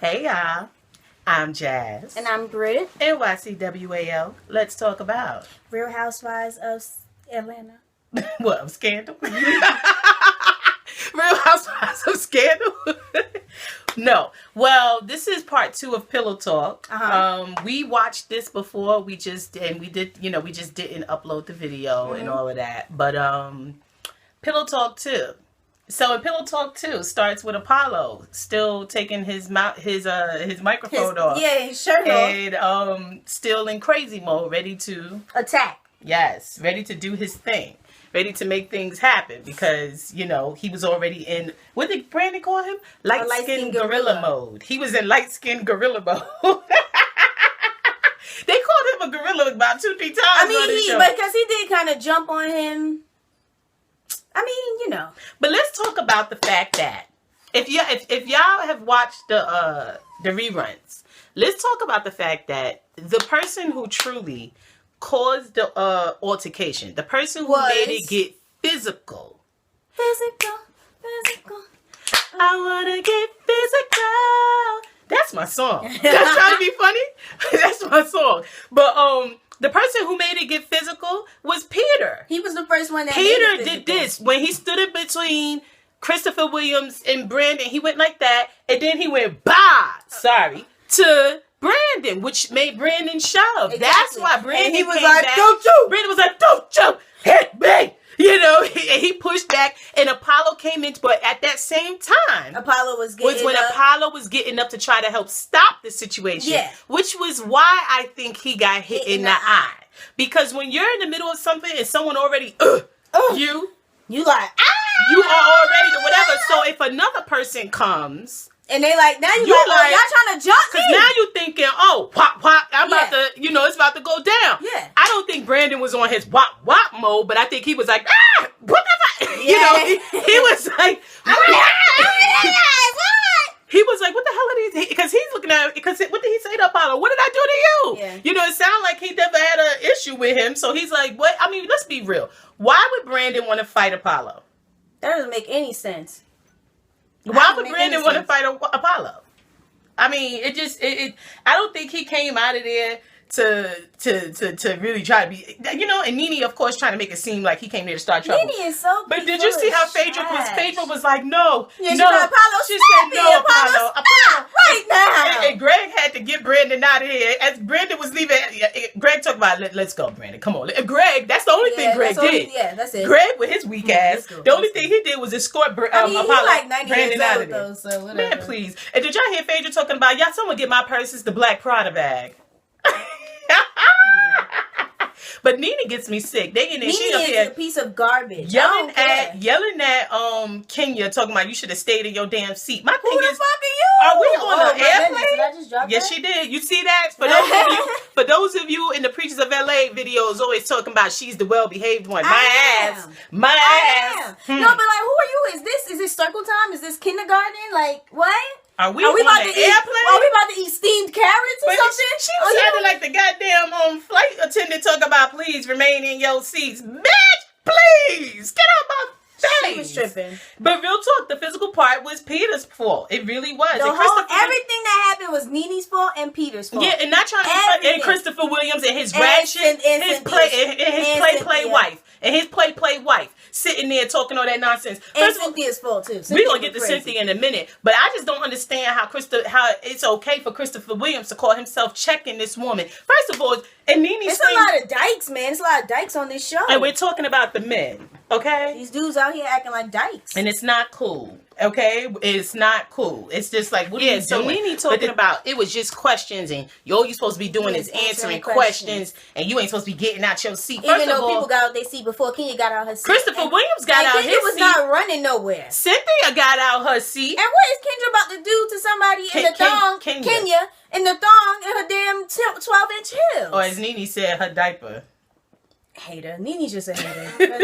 Hey y'all, I'm Jazz. And I'm BRITT. NYCWAO. Let's talk about Real Housewives of Atlanta. What, of Scandal? Real Housewives of Scandal? No. Well, this is part 2 of Pillow Talk. We watched this before. We just didn't upload the video and all of that. But Pillow Talk 2. So in Pillow Talk 2 starts with Apollo still taking his microphone off. Yeah, his shirt off. And still in crazy mode, ready to attack. Yes, ready to do his thing. Ready to make things happen because, he was already in, what did Brandon call him? Light-skinned gorilla mode. He was in light-skinned gorilla mode. They called him a gorilla about 2-3 times on the show. Because he did kind of jump on him. But let's talk about the fact that if y'all have watched the reruns, let's talk about the fact that the person who truly caused the altercation, the person who made it get physical. Physical. I wanna get physical. That's my song. That's trying to be funny. That's my song. But the person who made it get physical was Peter. He was the first one that Peter did this when he stood in between Christopher Williams and Brandon. He went like that, and then he went to Brandon, which made Brandon shove. Exactly. That's why Brandon was like, back. "Don't you?" Brandon was like, "Don't you hit me." He pushed back, and Apollo came in, but at that same time, Apollo was getting up to try to help stop the situation. Yeah. Which was why I think he got hit in the eye. Because when you're in the middle of something and someone already, you like, you are already the whatever. So if another person comes, and they like, now you like, y'all trying to jump me. Because now you thinking, whop, I'm about to, it's about to go down. Yeah. I don't think Brandon was on his whop mode, but I think he was like, what the fuck? Yeah. He was like, what? He was like, what the hell are these? Because he's looking at, because what did he say to Apollo? What did I do to you? Yeah. It sounded like he never had an issue with him. So he's like, what? I mean, let's be real. Why would Brandon want to fight Apollo? That doesn't make any sense. Why would Brandon want to fight Apollo? I mean, I don't think he came out of there to really try to be, and Nene, of course, trying to make it seem like he came there to start trouble. Nene is so But did you see how Phaedra was like, no, yeah, no. Apollo, she said, no, Apollo. Right now. And Greg had to get Brandon out of here. As Brandon was leaving, Greg talked about, let's go, Brandon, come on. Greg, that's the only thing Greg did. That's it. Greg, with his weak ass, the only thing he did was escort Apollo, like 90 Brandon out of there. there. So whatever. Man, please. And did y'all hear Phaedra talking about, y'all, someone get my purse, it's the black Prada bag. But Nene gets me sick. Nene is a piece of garbage. Yelling at Kenya, talking about you should have stayed in your damn seat. My thing is, fuck are you? Are we on an airplane? Did I just drop Yes, that? she did. You see that? For those of you in the Preachers of LA videos, always talking about she's the well-behaved one. My ass. No, but like, who are you? Is this circle time? Is this kindergarten? Like what? Are we on an airplane? Are we about to eat steamed carrots or something? She was acting like the goddamn flight attendant talking about please remain in your seats. Bitch, please get out my face. She was tripping. But real talk, the physical part was Peter's fault. It really was. Everything that happened was Nene's fault and Peter's fault. Yeah, and not trying to and Christopher Williams and his ratchet, his play wife. And his play wife sitting there talking all that nonsense. And Cynthia's fault too. We're gonna get to Cynthia in a minute, but I just don't understand how it's okay for Christopher Williams to call himself checking this woman. First of all, and Nene's it's a lot of dykes, man. It's a lot of dykes on this show. And we're talking about the men, okay? These dudes out here acting like dykes, and it's not cool. Okay, it's not cool. It's just like, what are you doing? Nene talking about it was just questions, and all you supposed to be doing is answering questions, and you ain't supposed to be getting out your seat. Even though people got out their seat before Kenya got out her seat. Christopher Williams got out his seat. Kenya was not running nowhere. Cynthia got out her seat. And what is Kendra about to do to somebody in the thong? Kenya in the thong in her damn 12-inch heels. Or as Nene said, her diaper. Hater. Nene's just a hater.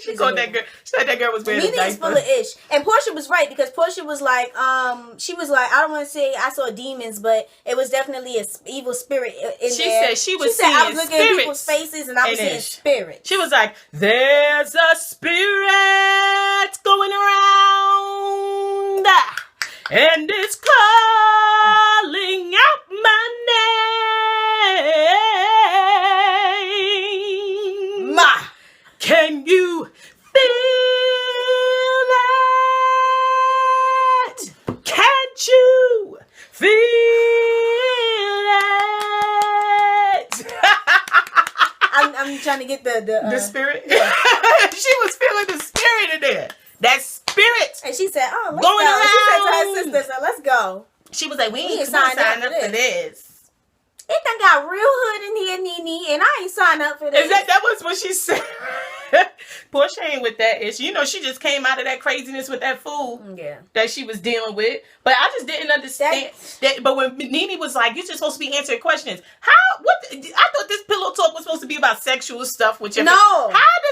She thought that girl. She thought that girl was wearing a diaper. Nene is full of ish, and Portia was right because Portia was like, she was like, I don't want to say I saw demons, but it was definitely an evil spirit in there. She said she was seeing I was looking at people's faces and I was seeing spirits. She was like, "There's a spirit going around, and it's close." trying to get the spirit. Yeah. She was feeling the spirit in there. That spirit. And she said, "Oh, let's going go." around. She said to her sister, "Let's go." She was like, "We ain't signed sign up for this." It done got real hood in here, Nene, and I ain't signed up for this. That was what she said. Portia ain't with that issue. You know, she just came out of that craziness with that fool that she was dealing with. But I just didn't understand that. But when Nene was like, "You're just supposed to be answering questions," I thought this pillow talk was supposed to be about sexual stuff with your No.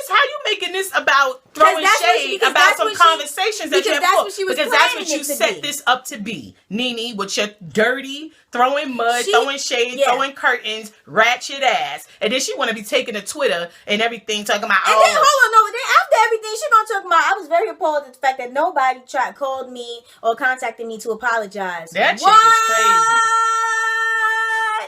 How you making this about throwing shade about some conversations that you have? Because that's what you set this up to be, Nene, with your dirty throwing mud, throwing shade, throwing curtains, ratchet ass, and then she want to be taking to Twitter and everything talking about. And then hold on, no. Then after everything, she gonna talk about. I was very appalled at the fact that nobody called me or contacted me to apologize. That chick is crazy.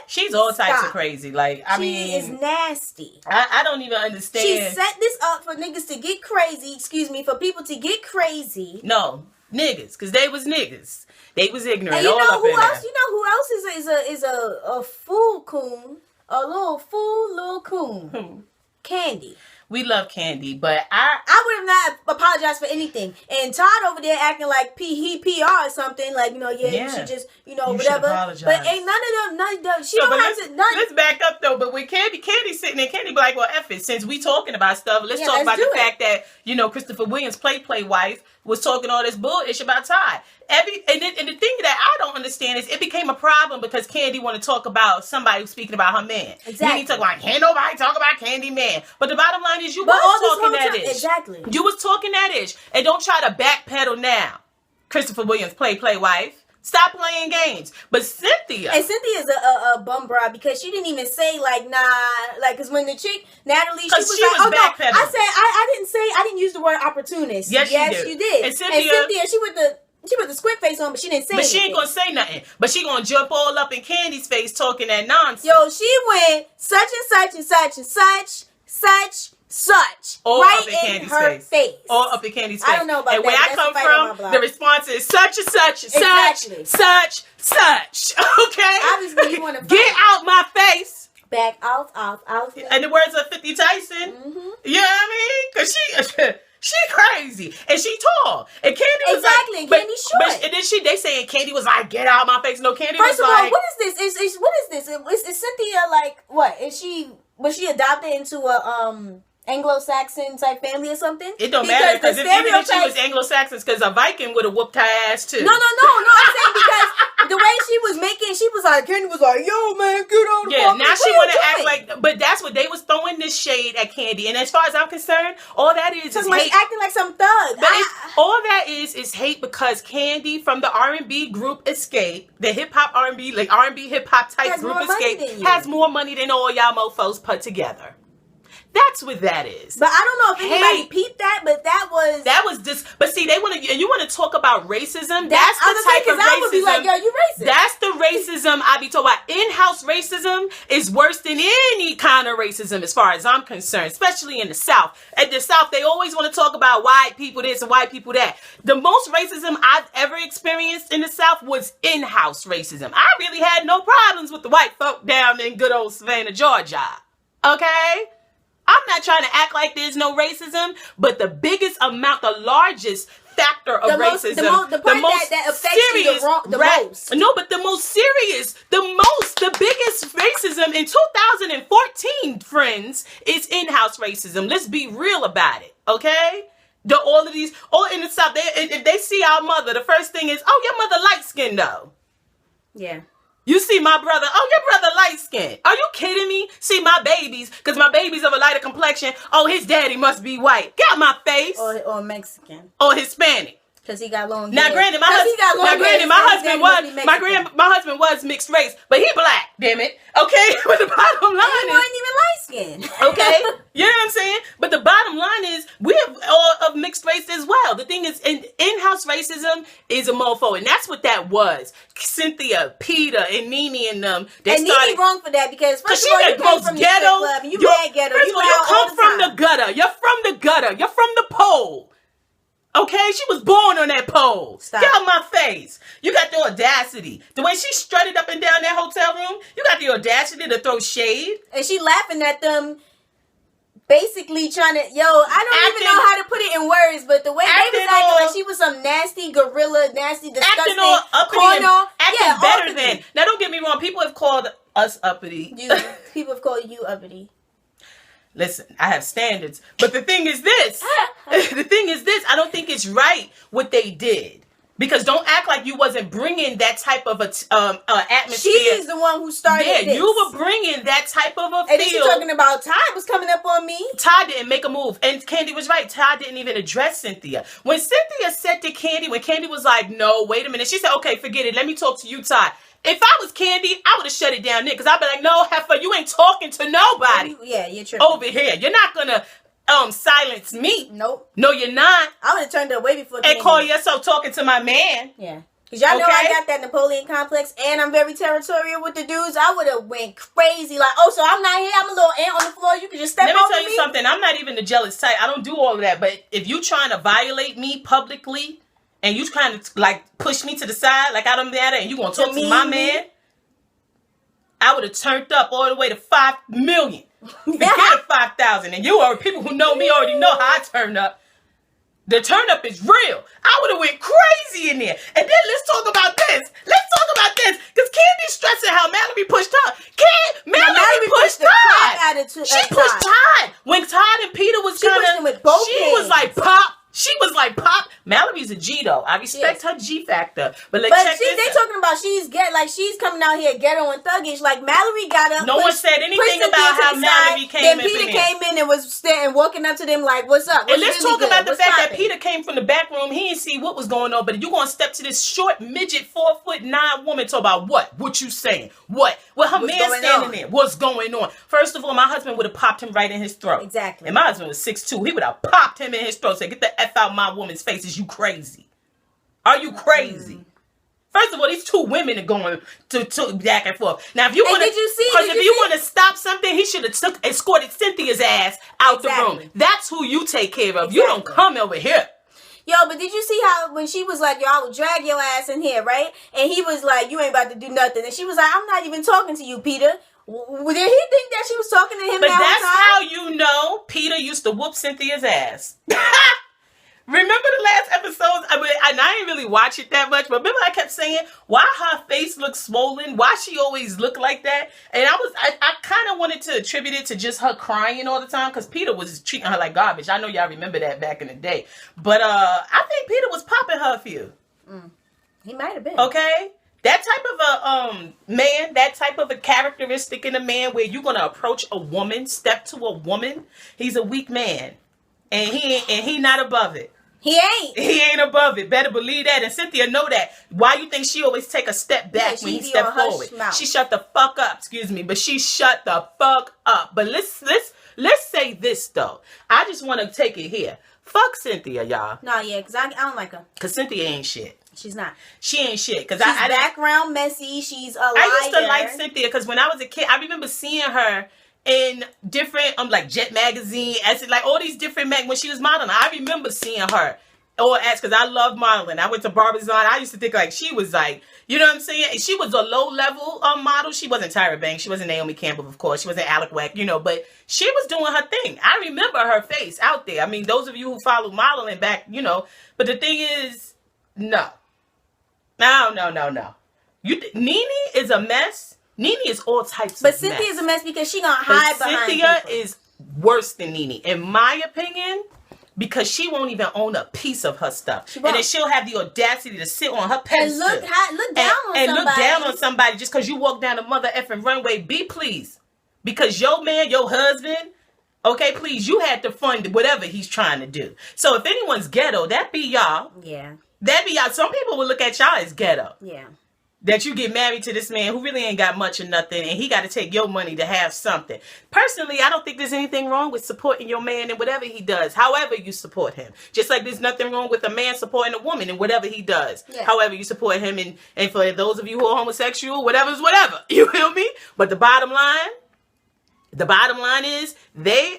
She's all types of crazy. Like, I mean, she is nasty. I don't even understand. She set this up for niggas to get crazy. Excuse me, for people to get crazy. No, niggas, because they was niggas. They was ignorant. And you all know up who in else? there. You know who else is a fool coon? A little coon. Who? Candy. We love Candy, but I would have not apologized for anything. And Todd over there acting like he PR or something, like, you know, you should just, you know, whatever. But ain't none of them. She don't have to. Let's back up though. But when Candy's sitting there, Candy be like, "Well, F it. Since we talking about stuff, let's talk about the fact that, you know, Christopher Williams' play wife was talking all this bullshit about Todd." And the thing that I don't understand is it became a problem because Candy want to talk about somebody who's speaking about her man. Exactly. You need to talk about, can't nobody talk about Candy man. But the bottom line is you was talking that ish. Exactly. You was talking that ish. And don't try to backpedal now. Christopher Williams play wife. Stop playing games. But Cynthia. And Cynthia's a bum bra because she didn't even say like, nah, like, because when the chick, Natalie, she was like, oh no, I said, I didn't use the word opportunist. Yes, you did. And Cynthia, she put the squint face on, but she didn't say anything. But she ain't gonna say nothing. But she gonna jump all up in Candy's face talking that nonsense. Yo, she went such and such and such and such. All right up in Candy's her face. All up in Candy's face. I don't know about and that. And where I come from, the response is such and such, such. Okay? Obviously, you want to get out my face. Back out. In the words of 50 Tyson. Mm-hmm. You know what I mean? Because she crazy and she tall and Candy was exactly like, and Candy's short. And then they saying Candy was like, get out of my face. No, Candy First was of all, like, what is this? Is Cynthia like what? Was she adopted into a Anglo-Saxon type family or something? It don't matter because even if she was Anglo-Saxons, because a Viking would have whooped her ass too. No. I'm saying because the way she was making, she was like, Candy was like, yo man, get on the yeah, now she want to act like, but that's what they was throwing this shade at Candy. And as far as I'm concerned, all that is hate. Acting like some thug. But all that is hate because Candy from the R&B group Escape, the hip hop R&B, like R&B hip hop type group Escape, has more money than all y'all mofos put together. That's what that is. But I don't know if anybody peeped that, but that was just. But see, they want to, and you want to talk about racism. That's the type of racism. I would be like, yo, you racist. That's the racism I be talking about. In-house racism is worse than any kind of racism, as far as I'm concerned, especially in the South. At the South, they always want to talk about white people this and white people that. The most racism I've ever experienced in the South was in-house racism. I really had no problems with the white folk down in good old Savannah, Georgia. Okay? I'm not trying to act like there's no racism, but the biggest amount, the largest factor of racism, the most that affects you the most. No, but the most serious, the biggest racism in 2014, friends, is in-house racism. Let's be real about it, okay? All in the South, if they see our mother, the first thing is, oh, your mother light-skinned though. Yeah. You see my brother, oh, your brother light-skinned. Are you kidding me? See my babies, because my baby's of a lighter complexion. Oh, his daddy must be white. Get out my face. Or Mexican. Or Hispanic. Because he got long hair. Now, granted, my husband was mixed race, but he black, damn it. Okay? But the bottom line is... He wasn't even light-skinned. Okay? You know what I'm saying? But the bottom line is, we have all of mixed race as well. The thing is, in-house racism is a mofo, and that's what that was. Cynthia, Peter, and Nene and them. Nene wrong for that because first of all, you came from the ghetto. Club and you mad ghetto. You come from the gutter. You're from the gutter. You're from the pole. Okay, she was born on that pole. Stop. Get out my face. You got the audacity. The way she strutted up and down that hotel room, you got the audacity to throw shade. And she laughing at them basically trying to, I don't even know how to put it in words, but the way they was acting like she was some nasty gorilla, nasty, disgusting, acting better than. Now, don't get me wrong. People have called us uppity. People have called you uppity. Listen, I have standards. But the thing is this. I don't think it's right what they did. Because don't act like you wasn't bringing that type of atmosphere. She's the one who started this. Yeah, you were bringing that type of a feel. And she's talking about Todd was coming up on me. Todd didn't make a move. And Candy was right. Todd didn't even address Cynthia. When Cynthia said to Candy, when Candy was like, no, wait a minute. She said, okay, forget it. Let me talk to you, Todd. If I was Candy, I would have shut it down there. Because I'd be like, no, heifer, you ain't talking to nobody. Yeah, you're tripping. Over here. You're not going to silence me. Nope. No, you're not. I would have turned it way before. And call yourself talking to my man. Yeah. Because y'all know I got that Napoleon complex and I'm very territorial with the dudes. I would have went crazy. Like, oh, so I'm not here. I'm a little ant on the floor. You can just step over me. Let me tell you something. I'm not even the jealous type. I don't do all of that. But if you trying to violate me publicly and you kind of like push me to the side like I don't matter and you going to talk to my man, I would have turned up all the way to 5 million. Forget a 5,000. And you are people who know me already know how I turn up. The turn up is real. I would have went crazy in there. And then let's talk about this. Because Candy's stressing how Mallory pushed Todd. Mallory pushed Todd. She pushed Todd. When Todd and Peter was kind of, she was like, pop. Mallory's a G though. I respect her G factor. But check this they talking about she's coming out here ghetto and thuggish. Like Mallory got up. No one said anything about how Mallory came in. Then Peter came in and was standing, walking up to them like, "What's up?" And let's talk about the fact that Peter came from the back room. He didn't see what was going on. But you gonna step to this short midget 4'9" woman talk about what? What you saying? What? Well, her man standing there. What's going on? First of all, my husband would have popped him right in his throat. Exactly. And my husband was 6'2". He would have popped him in his throat. Said, "Get the F out my woman's face. Is you crazy? Are you crazy?" First of all, these two women are going to back and forth. Now, if you want to stop something, he should have escorted Cynthia's ass out the room. That's who you take care of. You don't come over here. Yo, but did you see how when she was like, yo, I will drag your ass in here, right? And he was like, you ain't about to do nothing. And she was like, I'm not even talking to you, Peter. Did he think that she was talking to him? But that's how you know Peter used to whoop Cynthia's ass. Remember the last episodes? I didn't really watch it that much, but remember I kept saying, why her face looks swollen? Why she always look like that? And I kind of wanted to attribute it to just her crying all the time, because Peter was treating her like garbage. I know y'all remember that back in the day. But I think Peter was popping her a few. He might have been. Okay? That type of a man, that type of a characteristic in a man where you're going to approach a woman, step to a woman, he's a weak man. And he not above it. He ain't above it. Better believe that. And Cynthia know that. Why you think she always take a step back when he step forward? She shut the fuck up. Excuse me, but she shut the fuck up. But let's say this though. I just want to take it here. Fuck Cynthia, y'all. No, yeah, because I don't like her. Because Cynthia ain't shit. She's not. She ain't shit. She's background messy. She's a liar. I used to like Cynthia because when I was a kid, I remember seeing her in different like Jet magazine, as like all these different when she was modeling. I remember seeing her because I love modeling. I went to Barbizon. I used to think like she was like, you know what I'm saying? She was a low level model. She wasn't Tyra Banks. She wasn't Naomi Campbell, of course. She wasn't Alec Wack, but she was doing her thing. I remember her face out there. I mean, those of you who follow modeling back, but the thing is, no. Nene is a mess. Nene is all types of mess. But Cynthia's a mess because she gonna hide behind Cynthia people. is worse than Nene, in my opinion, because she won't even own a piece of her stuff. And then she'll have the audacity to sit on her pedestal and look down on somebody just because you walk down the mother effing runway. Be pleased. Because your man, your husband, okay, please, you had to fund whatever he's trying to do. So if anyone's ghetto, that be y'all. Yeah. That be y'all. Some people will look at y'all as ghetto. Yeah. That you get married to this man who really ain't got much or nothing, and he got to take your money to have something. Personally, I don't think there's anything wrong with supporting your man in whatever he does, however you support him. Just like there's nothing wrong with a man supporting a woman in whatever he does, however you support him. And for those of you who are homosexual, whatever's whatever. You feel me? But the bottom line is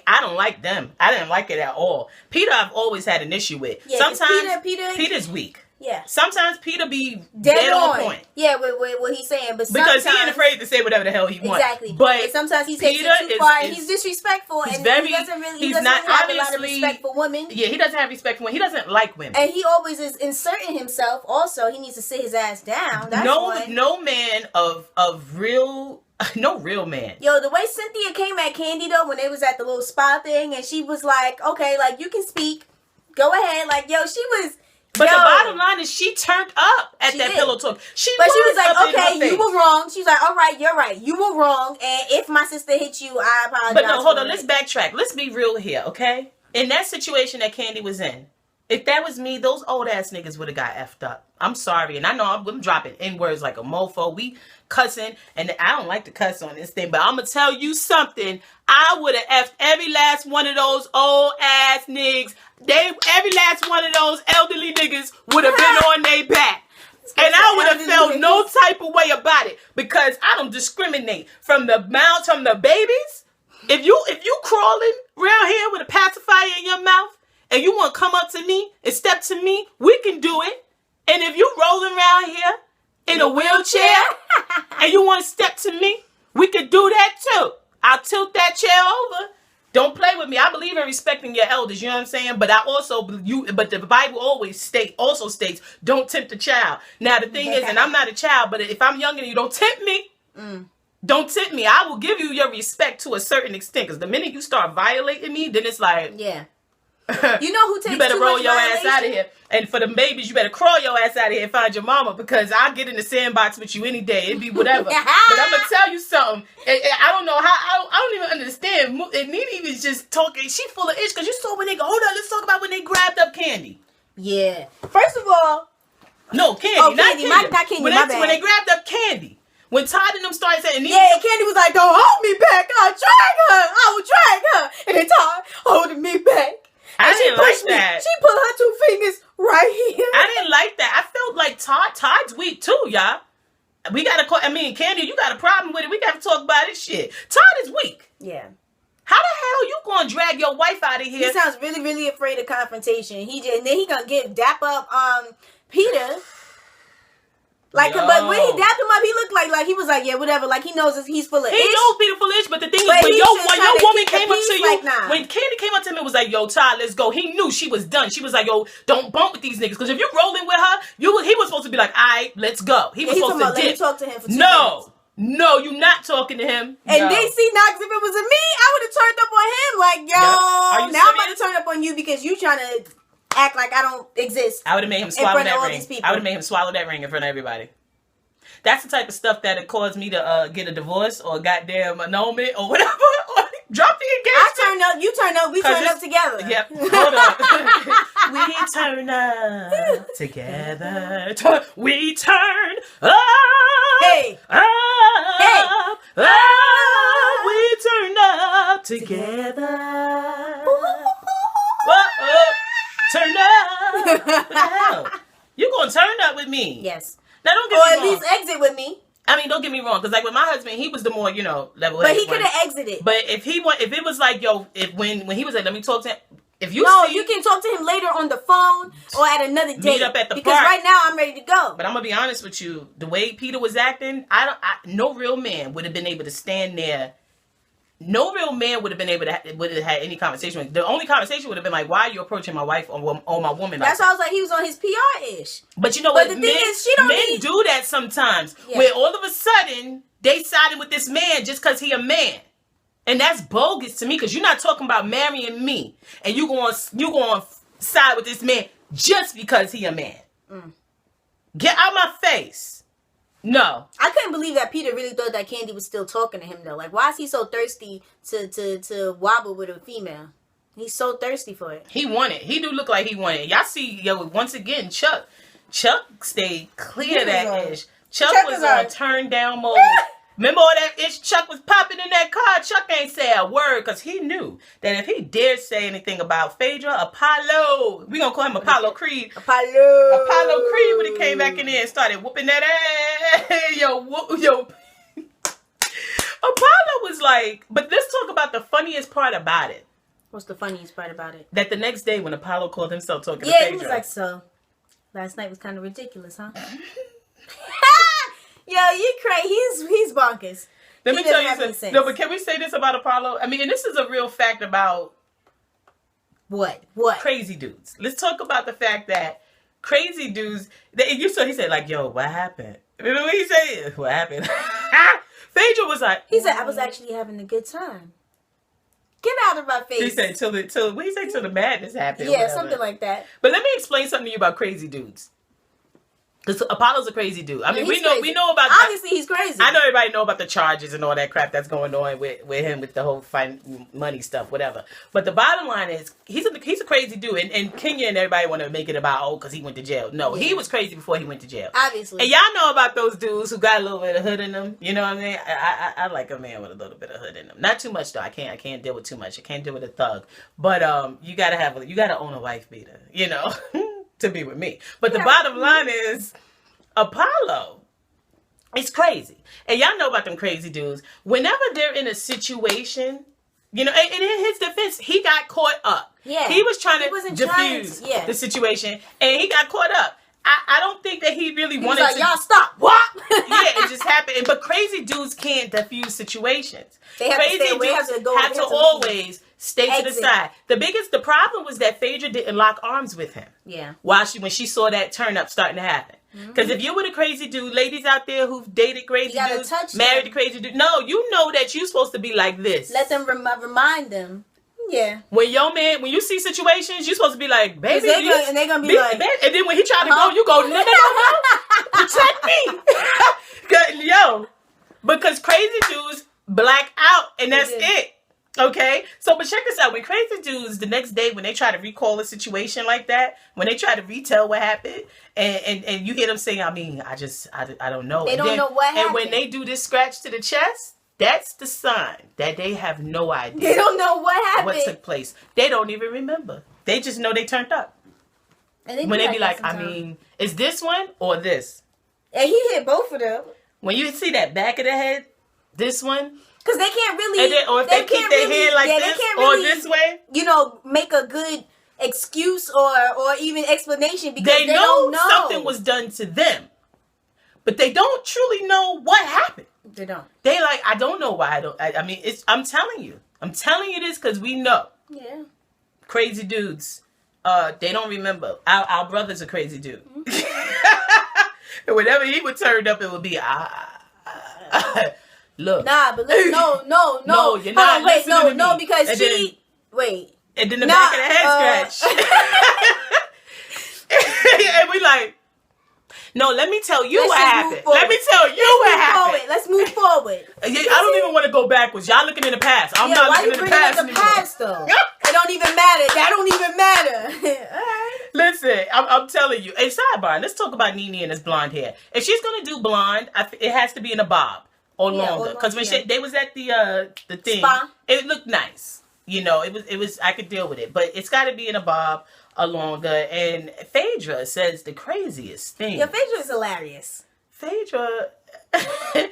I don't like them. I didn't like it at all. Peter, I've always had an issue with. Yeah, sometimes Peter's weak. Yeah. Sometimes Peter be dead on point. Yeah, with what he's saying, but because he ain't afraid to say whatever the hell he wants. Exactly. But sometimes he takes it too far, and he's disrespectful, and he doesn't have a lot of respect for women. Yeah, he doesn't have respect for women. He doesn't like women, and he always is inserting himself. Also, he needs to sit his ass down. That's no man of real. No real man. Yo, the way Cynthia came at Candy though when they was at the little spa thing, and she was like, "Okay, like you can speak, go ahead." Like, yo, she was. But the bottom line is she turned up at that pillow talk. But she was like, "Okay, you were wrong." She's like, "All right, you're right. You were wrong. And if my sister hit you, I apologize." But no, hold on. Let's backtrack. Let's be real here, okay? In that situation that Candy was in, if that was me, those old ass niggas would have got effed up. I'm sorry, and I know I'm dropping N-words like a mofo. We cussing, and I don't like to cuss on this thing, but I'm gonna tell you something. I would have effed every last one of those old ass niggas. Every last one of those elderly niggas would have been on their back. And I would have felt no type of way about it because I don't discriminate from the mouths, from the babies. If you crawling around here with a pacifier in your mouth and you want to come up to me and step to me, we can do it. And if you rolling around here in a wheelchair and you want to step to me, we can do that too. I'll tilt that chair over. Don't play with me. I believe in respecting your elders. You know what I'm saying? But but the Bible always states, don't tempt a child. Now the thing is, and I'm not a child, but if I'm younger than you, don't tempt me. Don't tempt me. I will give you your respect to a certain extent. Because the minute you start violating me, then it's like, yeah. You know who takes you better too roll much your violation? ass out of here. And for the babies, you better crawl your ass out of here and find your mama, because I'll get in the sandbox with you any day. It'd be whatever. But I'm gonna tell you something. I don't know how. I don't even understand. And Nene was just talking. She full of ish because you saw when they go. Hold on, let's talk about when they grabbed up Candy. Yeah. First of all, no Candy, not Candy. Not Candy. When they grabbed up Candy. When Todd and them started saying, Candy was like, "Don't hold me back. I'll drag her. I will drag her." And then Todd holding me back. I didn't like that. She put her 2 fingers right here. I didn't like that. I felt like Todd's weak too, y'all. We gotta call. Candy, you got a problem with it. We gotta talk about this shit. Todd is weak. Yeah. How the hell you gonna drag your wife out of here? He sounds really, really afraid of confrontation. And then he gonna dap up Peter. Like, but when he dapped him up, he looked like he was like, yeah, whatever. Like, he knows he's full of ish. He knows Peter full of ish, but the thing is, when your woman came up to you, when Candy came up to him and was like, yo, Todd, let's go. He knew she was done. She was like, yo, don't bump with these niggas. Because if you're rolling with her, he was supposed to be like, all right, let's go. He was supposed to let me talk to him for 2 minutes. No, you're not talking to him. And they see Knox, if it was me, I would have turned up on him. Like, yo, now I'm about to turn up on you because you trying to act like I don't exist. I would have made him swallow that ring. I would have made him swallow that ring in front of everybody. That's the type of stuff that it caused me to get a divorce or goddamn annulment or whatever. Or drop the engagement. I turn up, you turn up, we turn up together. Yep. Hold on. We turn up together. We turn up. Hey. Up. Hey. Up. We turn up together. Turn up. Wow. You gonna turn up with me? Yes. Now, don't get me wrong. Or at least exit with me. Don't get me wrong, because like with my husband, he was the more, level. But he could have exited. But if it was like, yo, when he was like, let me talk to him. You can talk to him later on the phone or at another date. Meet up at the because park. Right now I'm ready to go. But I'm gonna be honest with you, the way Peter was acting, no real man would have been able to stand there. No real man would have been able to would have had any conversation with. The only conversation would have been like, "Why are you approaching my wife or my woman?" That's why I was like, he was on his PR-ish. But you know what? The thing is, she don't men do that sometimes. Yeah. Where all of a sudden they sided with this man just because he a man, and that's bogus to me. Because you're not talking about marrying me, and you going side with this man just because he a man. Get out my face. No. I couldn't believe that Peter really thought that Candy was still talking to him, though. Like, why is he so thirsty to wobble with a female? He's so thirsty for it. He wanted. He do look like he wanted. Y'all see, once again, Chuck stayed clear of that ish. Chuck was on turn down mode. Remember all that ish Chuck was popping in that car? Chuck ain't say a word because he knew that if he dared say anything about Phaedra, Apollo, we gonna call him Apollo Creed. Apollo Creed when he came back in there and started whooping that ass. Yo. Apollo was like, but let's talk about the funniest part about it. What's the funniest part about it? That the next day when Apollo called himself talking to Phaedra. Yeah, he was like, so. Last night was kind of ridiculous, huh? Yo, you crazy. He's bonkers. Let me tell you something. No, but can we say this about Apollo? I mean, and this is a real fact about what crazy dudes. Let's talk about the fact that crazy dudes. He said like, "Yo, what happened?" You know what he said? What happened? Phaedra was like, he said, "I was actually having a good time." Get out of my face. He said till the madness happened. Yeah, something like that. But let me explain something to you about crazy dudes. Because Apollo's a crazy dude. I mean, we know about. Obviously, he's crazy. I know everybody know about the charges and all that crap that's going on with him, with the whole money stuff, whatever. But the bottom line is, he's a crazy dude. And Kenya and everybody want to make it about, because he went to jail. No, he was crazy before he went to jail. Obviously. And y'all know about those dudes who got a little bit of hood in them. You know what I mean? I like a man with a little bit of hood in them. Not too much though. I can't deal with too much. I can't deal with a thug. But you gotta own a wife beater. You know. To be with me. But the bottom line is, Apollo is crazy. And y'all know about them crazy dudes. Whenever they're in a situation, you know, and in his defense, he got caught up. Yeah. He was trying to diffuse the situation, and he got caught up. I don't think that he really wanted to. Y'all stop. What? Yeah, it just happened. But crazy dudes can't diffuse situations. They have crazy to stay away, have to always stay to the side. The problem was that Phaedra didn't lock arms with him. Yeah. When she saw that turn up starting to happen. Because if you were a crazy dude, ladies out there who've dated crazy dudes, married a crazy dude, no, you know that you're supposed to be like this. Let them remind them. Yeah. When you see situations, you're supposed to be like, baby, and they're gonna be like, and then when he tried to go, you go, no, protect me. Yo, because crazy dudes black out, and that's it. Okay, so but check this out. When crazy dudes the next day, when they try to recall a situation like that, when they try to retell what happened, and you hear them saying, I don't know. They don't know what happened. And when they do this scratch to the chest, that's the sign that they have no idea. They don't know what happened. What took place. They don't even remember. They just know they turned up. And when they be like, is this one or this? And he hit both of them. When you see that back of the head, this one. Because they can't really, or if they keep their hand like this or this way, you know, make a good excuse or even explanation because they don't know something was done to them, but they don't truly know what happened. They don't. They like, I don't know why. I'm telling you this because we know. Yeah. Crazy dudes, they don't remember. Our brother's a crazy dude. And whenever he would turn up, it would be look. Nah, but look, no. No, you're not. Wait, no, because and then the back of the head scratch. And we like, no, let me tell you what happened. Let me tell you what happened. Let's move forward. I don't even want to go backwards. Y'all looking in the past. I'm not looking in the past anymore. Why you bringing up the past though? It don't even matter. That don't even matter. All right. Listen, I'm telling you. Hey, sidebar. Let's talk about Nene and his blonde hair. If she's gonna do blonde, it has to be in a bob. Or longer, because when they was at the thing, spa. It looked nice. You know, it was. I could deal with it, but it's got to be in a bob or longer. And Phaedra says the craziest thing. Yeah, Phaedra is hilarious. Phaedra,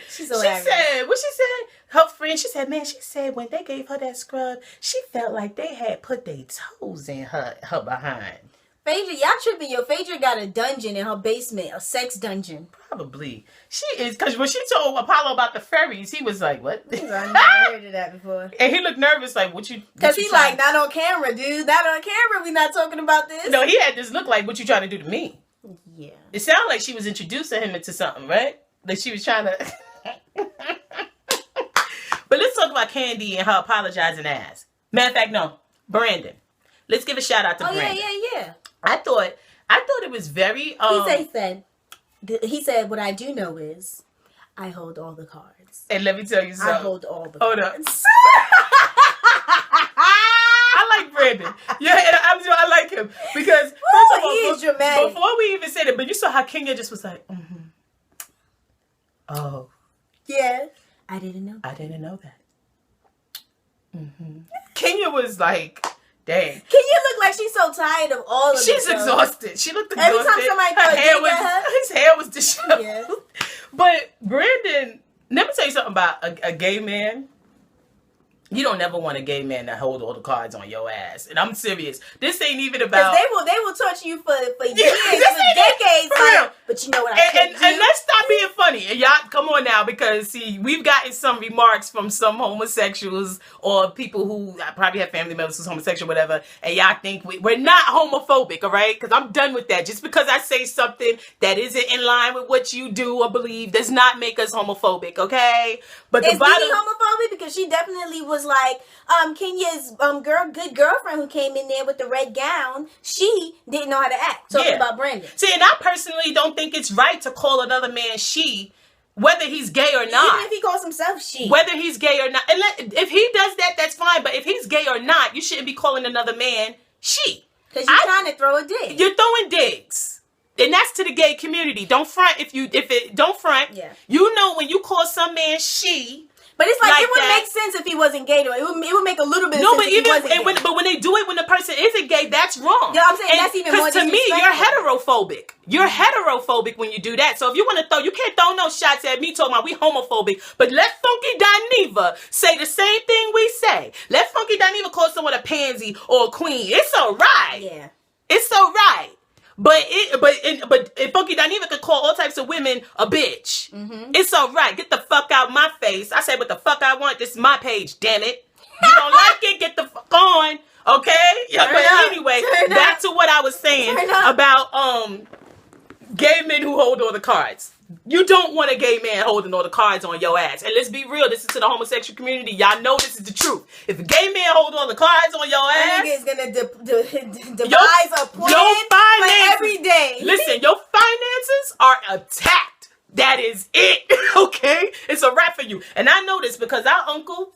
she's hilarious. She said what she said. Her friend, she said when they gave her that scrub, she felt like they had put their toes in her behind. Phaedra, y'all tripping. Phaedra got a dungeon in her basement, a sex dungeon. Probably. She is, because when she told Apollo about the fairies, he was like, what? I've never heard of that before. And he looked nervous, like, what you... Because he's like, not on camera, dude. Not on camera. We not talking about this. No, he had this look like, what you trying to do to me? Yeah. It sounded like she was introducing him into something, right? Like she was trying to... But let's talk about Candy and her apologizing ass. Matter of fact, no. Brandon. Let's give a shout out to Brandon. Yeah. I thought it was very... He said, what I do know is I hold all the cards. And let me tell you something. I hold all the cards. I like Brandon. Yeah, and I like him. Because, first of all, he is dramatic. Before we even said it, but you saw how Kenya just was like, oh. Yeah. I didn't know that. Kenya was like... Dang. Can you look like she's so tired of all of this? She's exhausted. She looked exhausted. Every time somebody throws a dig at her. His hair was disheveled. Yeah. But Brandon, let me tell you something about a gay man. You don't never want a gay man to hold all the cards on your ass. And I'm serious. This ain't even about... They will torture you for years, for decades. Like, but you know what I can't do? And let's stop being funny. And y'all, come on now, because, see, we've gotten some remarks from some homosexuals or people who probably have family members who's homosexual, whatever, and y'all think we're not homophobic, all right? Because I'm done with that. Just because I say something that isn't in line with what you do or believe does not make us homophobic, okay? But Is Dee homophobic? Because she definitely was like Kenya's good girlfriend who came in there with the red gown. She didn't know how to act. Talking about Brandon. See, and I personally don't think it's right to call another man she, whether he's gay or not. Even if he calls himself she. Whether he's gay or not. And if he does that, that's fine. But if he's gay or not, you shouldn't be calling another man she. Because you're trying to throw a dig. You're throwing digs. And that's to the gay community. Don't front don't front. Yeah. You know when you call some man she. But it's like it would make sense if he wasn't gay though. It would make a little bit of sense. But when they do it when the person isn't gay, that's wrong. Yeah, I'm saying that's even more disrespectful. Because to me, you're heterophobic. You're heterophobic when you do that. So if you want to you can't throw no shots at me talking about we homophobic. But let Funky Dineva say the same thing we say. Let Funky Dineva call someone a pansy or a queen. It's all right. Yeah. It's all right. But if Funky Dineva could call all types of women a bitch, it's all right. Get the fuck out my face. I say what the fuck I want. This is my page, damn it. You don't like it? Get the fuck on. Okay? Yeah, but anyway, back to what I was saying about gay men who hold all the cards. You don't want a gay man holding all the cards on your ass. And let's be real, this is to the homosexual community. Y'all know this is the truth. If a gay man holds all the cards on your ass, that nigga is gonna devise a plan for every day. Listen, your finances are attacked. That is it. Okay? It's a wrap for you. And I know this because our uncle,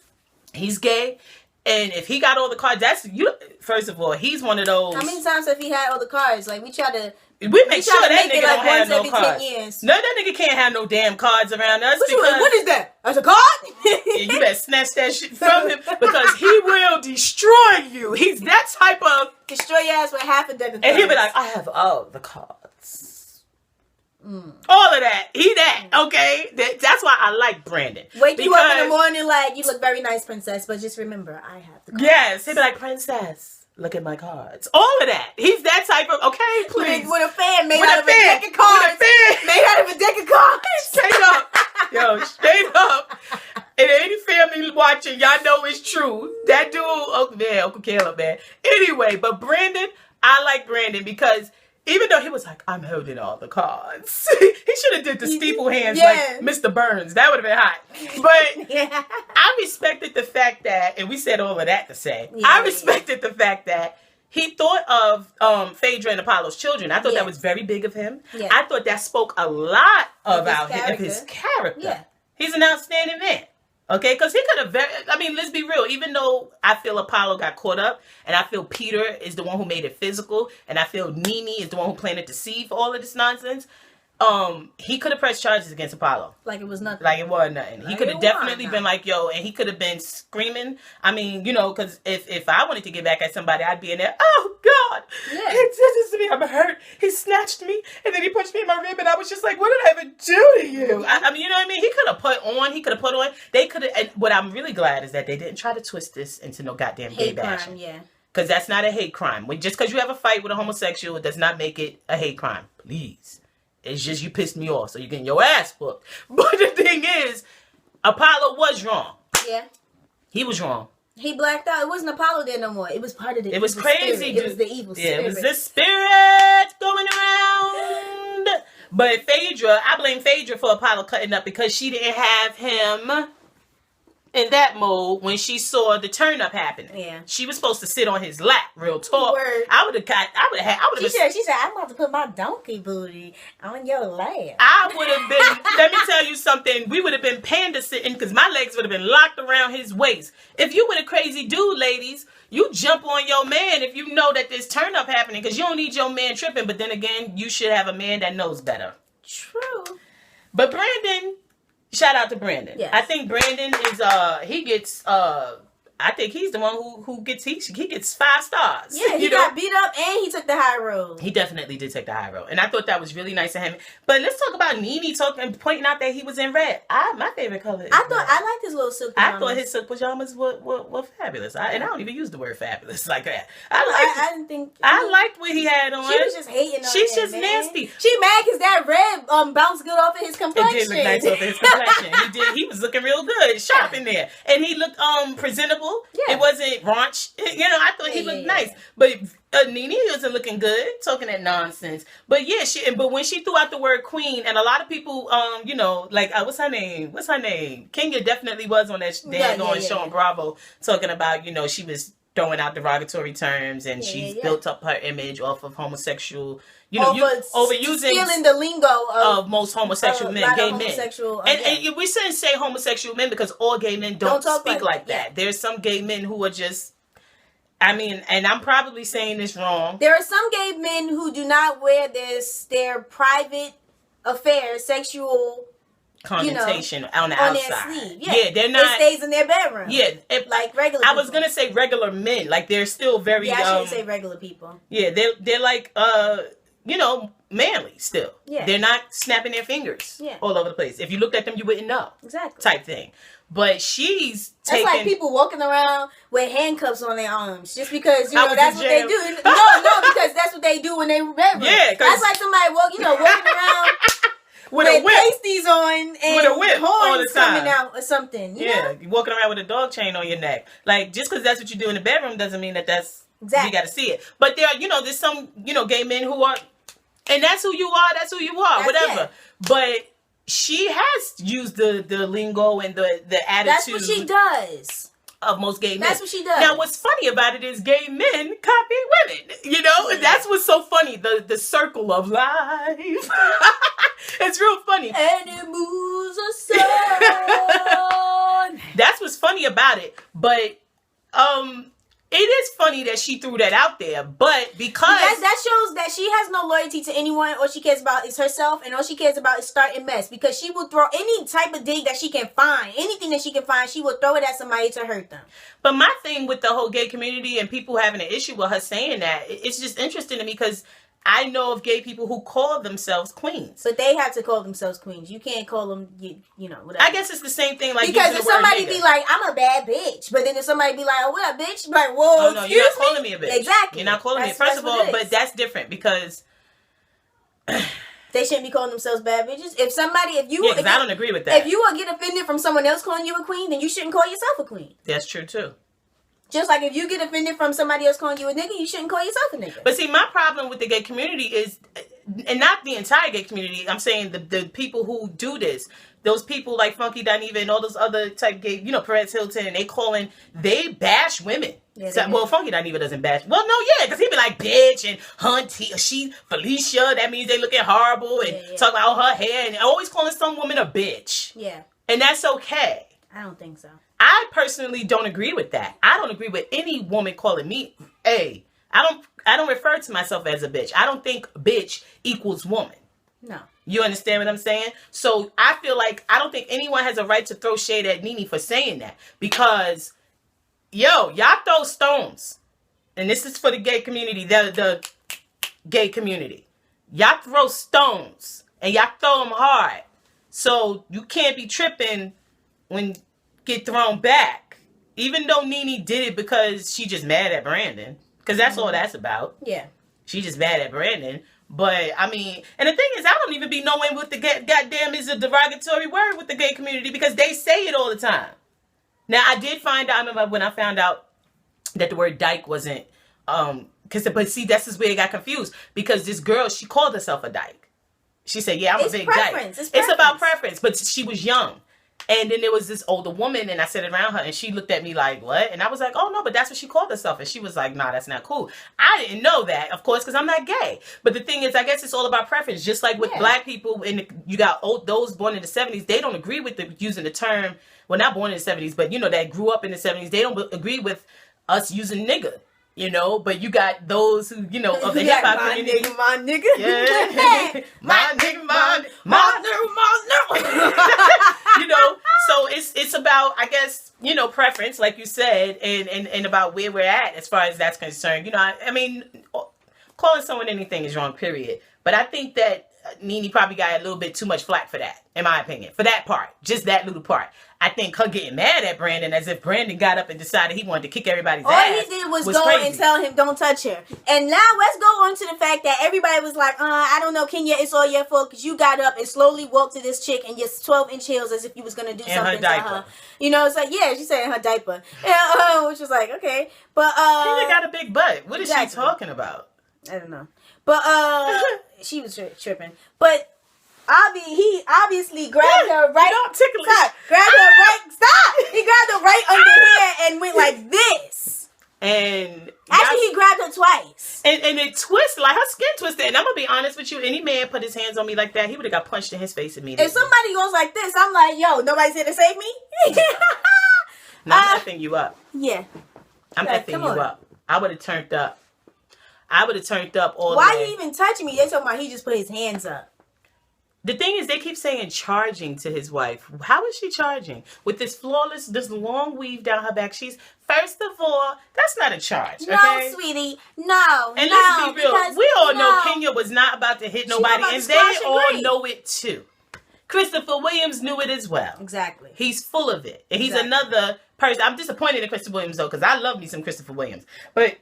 he's gay. And if he got all the cards, that's you. First of all, he's one of those. How many times have he had all the cards? Like we make sure that nigga don't have no cards. 10 years. No, that nigga can't have no damn cards around us. What is that? That's a card? Yeah, you better snatch that shit from him because he will destroy you. He's that type of destroy your ass with half a dozen. And he'll be like, I have all the cards. All of that. He that. Okay? That's why I like Brandon. Wake you up in the morning like, you look very nice, princess, but just remember, I have the cards. Yes. He'll be like, princess, look at my cards. All of that. He's that type of, okay, please. With a fan made out of a deck of cards. Made out of a deck of cards. Straight up. Yo, straight up. And any family watching, y'all know it's true. That dude, Uncle Caleb, man. Anyway, but Brandon, I like Brandon because even though he was like, I'm holding all the cards. He should have did the steeple hands like Mr. Burns. That would have been hot. But I respected the fact that, and we said all of that to say, I respected the fact that he thought of Phaedra and Apollo's children. I thought that was very big of him. Yeah. I thought that spoke a lot about his character. Yeah. He's an outstanding man. Okay, because he could have let's be real. Even though I feel Apollo got caught up, and I feel Peter is the one who made it physical, and I feel Nene is the one who planted the seed for all of this nonsense, he could have pressed charges against Apollo. Like it was nothing. Like it was nothing. He could have definitely been like, yo, and he could have been screaming. I mean, you know, because if I wanted to get back at somebody, I'd be in there, oh, God. Yeah. He did this to me. I'm hurt. He snatched me, and then he punched me in my rib, and I was just like, what did I ever do to you? I mean, you know what I mean? He could have put on. They could have, and what I'm really glad is that they didn't try to twist this into no goddamn gay bashing. Yeah. Because that's not a hate crime. Just because you have a fight with a homosexual, it does not make it a hate crime. Please. It's just you pissed me off, so you're getting your ass whooped. But the thing is, Apollo was wrong. Yeah. He was wrong. He blacked out. It wasn't Apollo there no more. It was part of the It was crazy. Spirit. It was the evil spirit. Yeah, it was the spirit going around. But Phaedra, I blame Phaedra for Apollo cutting up because she didn't have him in that mode when she saw the turn up happening. Yeah. She was supposed to sit on his lap, real talk. Word. I would have She said, I'm about to put my donkey booty on your lap. I would have been, let me tell you something, we would have been panda sitting because my legs would have been locked around his waist. If you were a crazy dude, ladies, you jump on your man if you know that there's turn up happening because you don't need your man tripping. But then again, you should have a man that knows better. True. But Brandon, shout out to Brandon. Yes. I think Brandon is he gets I think he's the one who gets he gets 5 stars. Yeah, he got beat up and he took the high road. He definitely did take the high road, and I thought that was really nice of him. But let's talk about Nene pointing out that he was in red. My favorite color. I liked his little silk pajamas. I thought his silk pajamas were fabulous. And I don't even use the word fabulous like that. I didn't think. I liked what he had on. She was just hating on She's him, just man. Nasty. She mad because that red bounced good off of his complexion. It did look nice off of his complexion. He was looking real good, sharp in there, and he looked presentable. Yeah. It wasn't raunch. I thought he looked nice, but Nene wasn't looking good, talking that nonsense. But yeah, but when she threw out the word queen, and a lot of people, like what's her name? Kenya definitely was on that show on Bravo, talking about she was throwing out derogatory terms, and she's built up her image off of homosexual. Overusing, stealing the lingo of most homosexual men, gay men. And we shouldn't say homosexual men because all gay men don't speak like that. Yeah. There's some gay men who are just, and I'm probably saying this wrong. There are some gay men who do not wear their private affairs, sexual connotation on the outside. Their sleeve. Yeah, they're not. It stays in their bedroom. Yeah, like regular. I was gonna say regular men. Like they're still very. Yeah, I shouldn't say regular people. Yeah, they're like manly still. Yeah. They're not snapping their fingers all over the place. If you looked at them, you wouldn't know. Exactly. Type thing. But she's That's like people walking around with handcuffs on their arms just because, that's what they do. No, because that's what they do when they bedroom. Yeah. That's like somebody walking around with a whip. Pasties on and with a whip horns all the time. Coming out or something. You know? You're walking around with a dog chain on your neck. Like, just because that's what you do in the bedroom doesn't mean that's... Exactly. You got to see it. But there are, there's some, gay men who are... And that's who you are. That's who you are. That's whatever. It. But she has used the lingo and the attitude. That's what she does. Of most gay men. That's what she does. Now, what's funny about it is gay men copy women. And that's what's so funny. The circle of life. It's real funny. And it moves aside. That's what's funny about it. But it is funny that she threw that out there, but because that shows that she has no loyalty to anyone. All she cares about is herself, and all she cares about is starting mess. Because she will throw any type of dig that she can find, anything that she can find, she will throw it at somebody to hurt them. But my thing with the whole gay community and people having an issue with her saying that, it's just interesting to me because I know of gay people who call themselves queens. But they have to call themselves queens. You can't call them, whatever. I guess it's the same thing. Like because if somebody be like, I'm a bad bitch. But then if somebody be like, oh, what a bitch? Like, whoa, oh, no, you're not calling me a bitch. Exactly. You're not calling me. First of all, but that's different because... They shouldn't be calling themselves bad bitches. If I don't agree with that. If you will get offended from someone else calling you a queen, then you shouldn't call yourself a queen. That's true, too. Just like if you get offended from somebody else calling you a nigga, you shouldn't call yourself a nigga. But see, my problem with the gay community is, and not the entire gay community, I'm saying the people who do this. Those people like Funky Dineva and all those other type gay, Perez Hilton, and they bash women. Yeah, so, Funky Dineva doesn't bash. Well, no, because he be like, bitch, and she, Felicia, that means they looking horrible, and talk about her hair, and always calling some woman a bitch. Yeah. And that's okay. I don't think so. I personally don't agree with that. I don't agree with any woman calling me I don't refer to myself as a bitch. I don't think bitch equals woman. No. You understand what I'm saying? So I feel like I don't think anyone has a right to throw shade at Nene for saying that. Because, y'all throw stones. And this is for the gay community, the gay community. Y'all throw stones. And y'all throw them hard. So you can't be tripping when get thrown back. Even though Nene did it because she just mad at Brandon. Because that's all that's about. Yeah. She just mad at Brandon. But, and the thing is, I don't even be knowing what the goddamn is a derogatory word with the gay community because they say it all the time. Now, I did find out, I remember when I found out that the word dyke wasn't, but see, that's just where it got confused. Because this girl, she called herself a dyke. She said, yeah, I'm a big dyke. It's about preference, but she was young. And then there was this older woman, and I sat around her, and she looked at me like, what? And I was like, oh, no, but that's what she called herself. And she was like, nah, that's not cool. I didn't know that, of course, because I'm not gay. But the thing is, I guess it's all about preference. Just like with black people, you got those born in the 70s, they don't agree with using the term, well, not born in the 70s, but, that grew up in the 70s. They don't agree with us using nigga. But you got those who, of the hip hop community. My nigga. Yeah. my nigga. So it's about, I guess, preference, like you said, and about where we're at as far as that's concerned. I mean, calling someone anything is wrong, period. But I think that Nene probably got a little bit too much flack for that, in my opinion. For that part. Just that little part. I think her getting mad at Brandon as if Brandon got up and decided he wanted to kick everybody's ass. All he did was go crazy. And tell him, don't touch her. And now let's go on to the fact that everybody was like, I don't know, Kenya, it's all your fault because you got up and slowly walked to this chick in your 12-inch heels as if you was going to do something to her. It's like, yeah, she said in her diaper. Which was like, okay. But Kenya got a big butt. What is she talking about? I don't know. But she was tripping. But he obviously grabbed her right. Don't tickle it. Grabbed her right. Stop. He grabbed her right under here and went like this. And actually, he grabbed her twice. And it twisted, like her skin twisted. And I'm gonna be honest with you, any man put his hands on me like that, he would have got punched in his face immediately. If somebody goes like this, I'm like, yo, nobody's here to save me. No, I'm effing you up. Yeah. I'm effing you up. I would have turned up. all the way. Why he even touching me? They talking about he just put his hands up. The thing is, they keep saying charging to his wife. How is she charging? With this long weave down her back. First of all, that's not a charge. Okay? No, sweetie. No. And let's be real. We all know Kenya was not about to hit nobody, and they all know it too. Christopher Williams knew it as well. Exactly. He's full of it. And he's another person. I'm disappointed in Christopher Williams, though, because I love me some Christopher Williams. But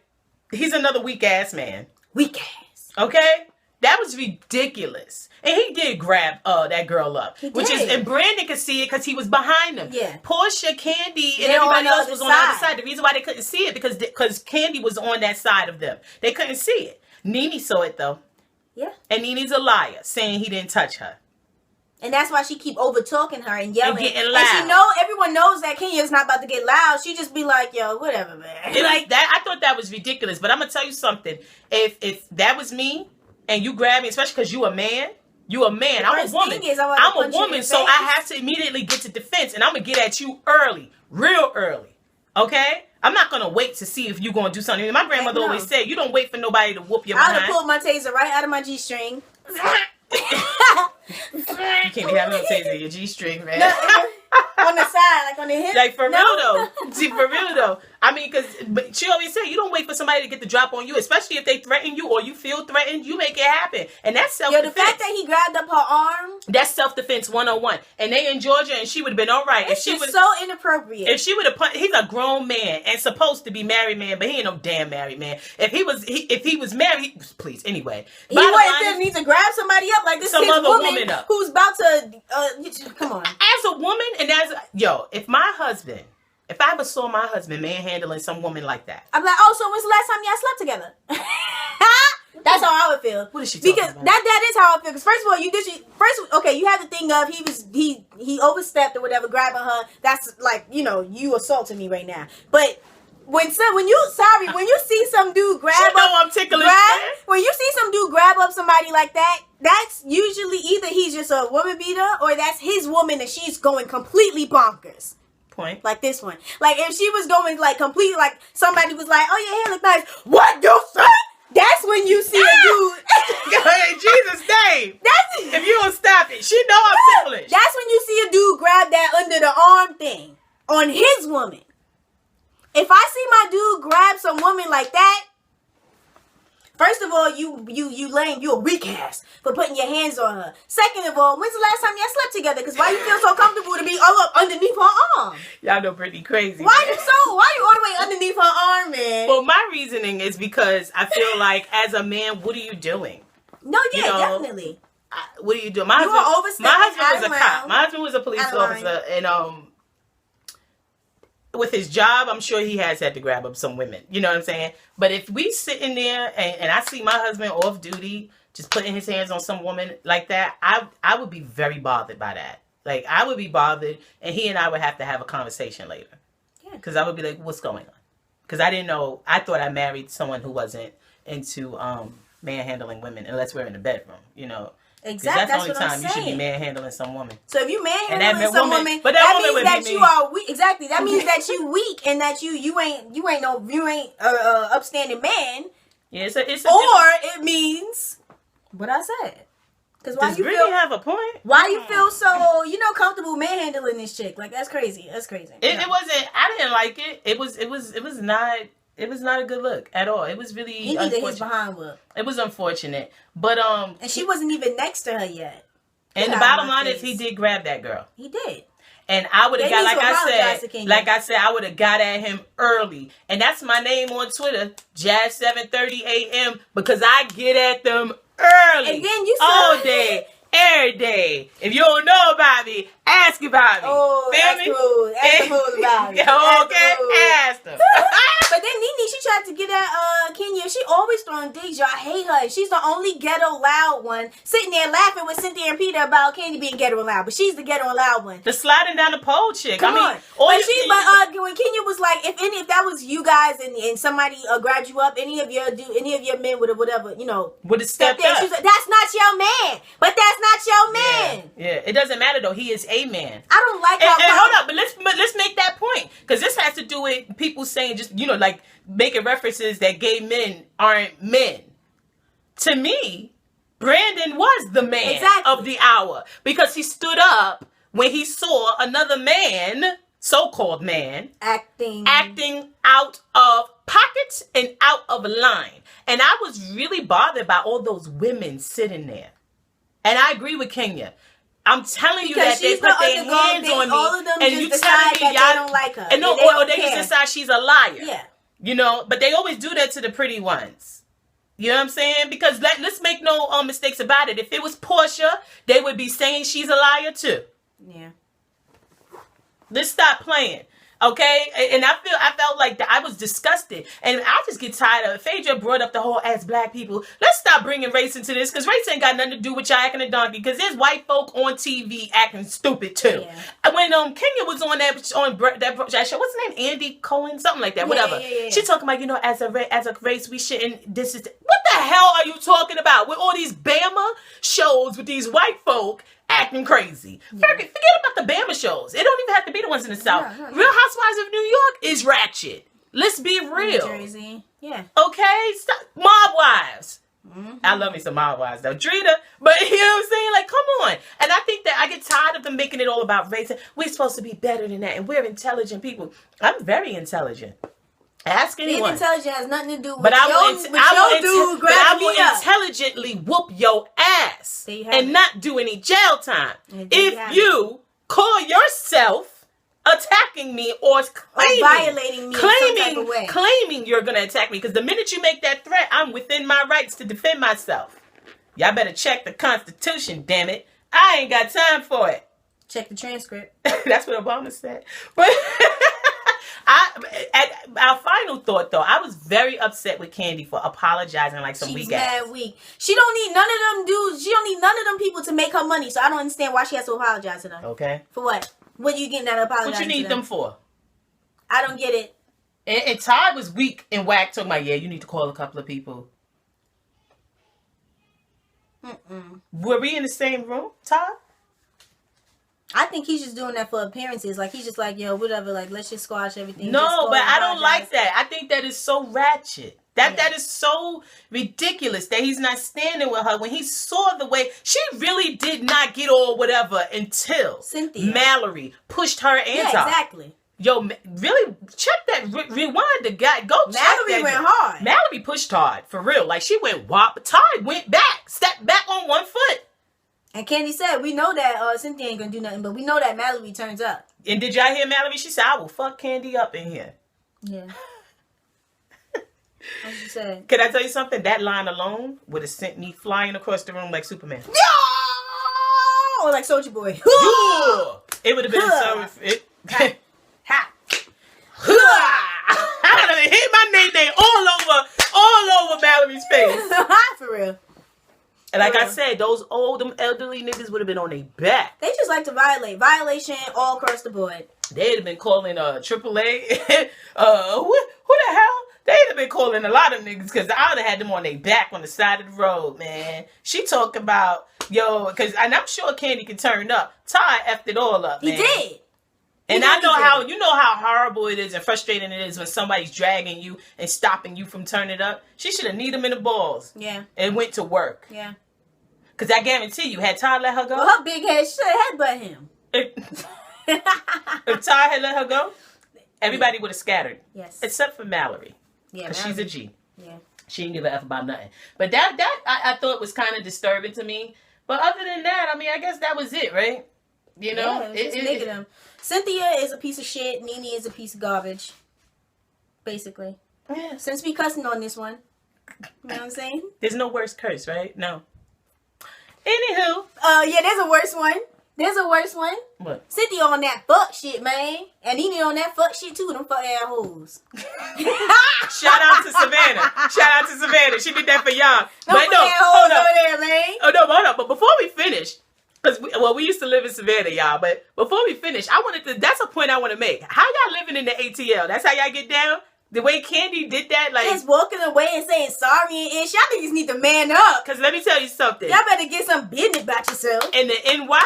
he's another weak-ass man. Weak-ass. Okay? That was ridiculous. And he did grab that girl up. And Brandon could see it because he was behind him. Yeah. Portia, Candy, and everybody else was on the other side. The reason why they couldn't see it because Candy was on that side of them. They couldn't see it. Nene saw it, though. Yeah. And Nene's a liar, saying he didn't touch her. And that's why she keep over-talking her and yelling. And getting loud. And everyone knows that Kenya's not about to get loud. She just be like, yo, whatever, man. Like that, I thought that was ridiculous. But I'm going to tell you something. If that was me and you grab me, especially because you a man. You a man. I'm a woman. I'm a woman, so I have to immediately get to defense. And I'm going to get at you early. Real early. Okay? I'm not going to wait to see if you're going to do something. My grandmother always said, you don't wait for nobody to whoop your behind. I would have pulled my taser right out of my G-string. You can't be having no taser in your G-string, man. On the side, like on the hip. Like, for real, though. See, for real, though. I mean, but she always said, you don't wait for somebody to get the drop on you, especially if they threaten you or you feel threatened, you make it happen. And that's self-defense. The fact that he grabbed up her arm. That's self-defense 101. And they in Georgia, and she would have been all right. It's so inappropriate. If she would have he's a grown man and supposed to be married man, but he ain't no damn married man. If he was married, please, anyway. He wouldn't need to grab somebody up like this some other woman up. Who's about to, come on. As a woman, and if I ever saw my husband manhandling some woman like that, I'm like, so when's the last time y'all slept together? That's how I would feel. What is she talking about? That is how I feel. Because first of all, you have to think of he overstepped or whatever, grabbing her. That's like, you assaulting me right now. But when you see some dude when you see some dude grab up somebody like that, that's usually either he's just a woman beater or that's his woman and she's going completely bonkers. Point. Like this one. Like if she was going like completely, like somebody was like, oh, your hair look nice. What you say? That's when you see a dude. In Jesus' name. If you don't stop it. She know I'm ticklish. That's when you see a dude grab that under the arm thing on his woman. If I see my dude grab some woman like that, first of all, you lame. You a weak ass for putting your hands on her. Second of all, when's the last time y'all slept together? Because why you feel so comfortable to be all up underneath her arm? Y'all know Brittany crazy. Why you all the way underneath her arm, man? Well, my reasoning is because I feel like as a man, what are you doing? No, definitely. What are you doing? My husband was a cop. My husband was a police officer, and with his job, I'm sure he has had to grab up some women. You know what I'm saying? But if we sitting there and I see my husband off duty just putting his hands on some woman like that, I would be very bothered by that. Like, I would be bothered, and he and I would have to have a conversation later. Yeah. Because I would be like, what's going on? Because I didn't know. I thought I married someone who wasn't into manhandling women unless we're in the bedroom, Exactly. That's the only time you should be manhandling some woman. So if you manhandling some woman, that means that you are weak. Exactly. That means that you weak and that you ain't upstanding man. Yeah, it means what I said. Because why Does you really have a point? Why you feel so, comfortable manhandling this chick? Like, that's crazy. That's crazy. It wasn't. I didn't like it. It was not. It was not a good look at all. It was really. He needed his behind look. It was unfortunate, but And she wasn't even next to her yet. And the bottom line is, he did grab that girl. He did. And I would have got, like I said, I would have got at him early. And that's my name on Twitter, Jazz 7:30 a.m. because I get at them early. And then you all day, every day. If you don't know about me, ask about me. Oh, feel me? Ask the about me. Okay, ask them. But then Nene, she tried to get at Kenya. She always throwing digs. Y'all hate her. She's the only ghetto loud one, sitting there laughing with Cynthia and Peter about Candy being ghetto and loud. But she's the ghetto and loud one. The sliding down the pole chick. Come on. But when Kenya was like, if that was you guys and somebody grabbed you up, any of your men would have would have stepped up. She was like, that's not your man. But that's not your man. Yeah. It doesn't matter though. He is a man. I don't like how. And hold up, but let's make that point, because this has to do with people saying just like making references that gay men aren't men. To me, Brandon was the man of the hour, because he stood up when he saw another man, so-called man, acting out of pockets and out of line. And I was really bothered by all those women sitting there. And I agree with Kenya. I'm telling you that they put their hands on me, all of them and just you decide telling me that they don't like her, and they just decide she's a liar. Yeah, but they always do that to the pretty ones. You know what I'm saying? Because let's make no mistakes about it. If it was Portia, they would be saying she's a liar too. Yeah. Let's stop playing. Okay, and I felt like that. I was disgusted, and I just get tired of it. Phaedra brought up the whole as black people. Let's stop bringing race into this, because race ain't got nothing to do with y'all acting a donkey. Because there's white folk on TV acting stupid too. Yeah. When Kenya was on that show, what's his name, Andy Cohen, something like that, whatever. Yeah. She talking about as a race we shouldn't. This is what the hell are you talking about with all these Bama shows with these white folk acting crazy? Forget about the Bama shows. It don't even have to be the ones in the South. No. Real Housewives of New York is ratchet. Let's be real. New Jersey. Yeah. Okay? Stop. Mob Wives. Mm-hmm. I love me some Mob Wives though. Drita. But you know what I'm saying? Like, come on. And I think that I get tired of them making it all about race. We're supposed to be better than that. And we're intelligent people. I'm very intelligent. Ask anyone. Being intelligent has nothing to do with but I will intelligently whoop your ass and not do any jail time. If you call yourself attacking me or violating me in some type of way, claiming you're going to attack me, because the minute you make that threat, I'm within my rights to defend myself. Y'all better check the Constitution, damn it. I ain't got time for it. Check the transcript. That's what Obama said. But our final thought, though, I was very upset with Candy for apologizing like some weak ass. She's mad weak. She don't need none of them dudes. She don't need none of them people to make her money. So I don't understand why she has to apologize to them. Okay. For what? What are you getting out of apologizing? What you need them for? I don't get it. And Todd was weak and whack, talking about, you need to call a couple of people. Were we in the same room, Todd? I think he's just doing that for appearances. Like, he's just like, whatever, like, let's just squash everything. No, but I don't like that. I think that is so ratchet. That is so ridiculous that he's not standing with her when he saw the way she really did not get all whatever until Cynthia. Mallory pushed her and Todd. Yeah, exactly. Yo, really, check that. Rewind the guy. Go check that. Mallory went hard. Mallory pushed Todd, for real. Like, she went wop. Todd went back. Stepped back on one foot. And Candy said, we know that Cynthia ain't gonna do nothing, but we know that Mallory turns up. And did y'all hear Mallory? She said, I will fuck Candy up in here. Yeah. What she said? Can I tell you something? That line alone would have sent me flying across the room like Superman. Or like Soulja Boy. It would have been so... I would have hit my name all over Mallory's face. For real. And like I said, those them elderly niggas would have been on their back. They just like to violate. Violation all across the board. They'd have been calling AAA. Who the hell? They'd have been calling a lot of niggas, because I would have had them on their back on the side of the road, man. She talk about, and I'm sure Candy can turn up. Todd effed it all up, man. He did. And I know how horrible it is and frustrating it is when somebody's dragging you and stopping you from turning up. She should have kneed him in the balls. Yeah. And went to work. Yeah. Because I guarantee you, had Todd let her go... Well, her big head should have headbutt him. If Todd had let her go, everybody would have scattered. Yes. Except for Mallory. Yeah, because she's a G. Yeah. She didn't give a F about nothing. But that I thought was kind of disturbing to me. But other than that, I mean, I guess that was it, right? You know? Yeah, it them. Cynthia is a piece of shit. Nene is a piece of garbage. Basically. Yeah. Since we cussing on this one. You know what I'm saying? There's no worse curse, right? No. Anywho. Yeah, there's a worse one. There's a worse one. What? Cynthia on that fuck shit, man. And Nene on that fuck shit too. Them fuck ass hoes. Shout out to Savannah. Shout out to Savannah. She did that for y'all. Don't but put that hoes over there, man. Oh no, hold up. But before we finish, because we used to live in Savannah, y'all. But before we finish, that's a point I want to make. How y'all living in the ATL? That's how y'all get down? The way Candy did that, like... Just walking away and saying sorry and ish. Y'all niggas need to man up. Because let me tell you something. Y'all better get some business about yourself. In the NY...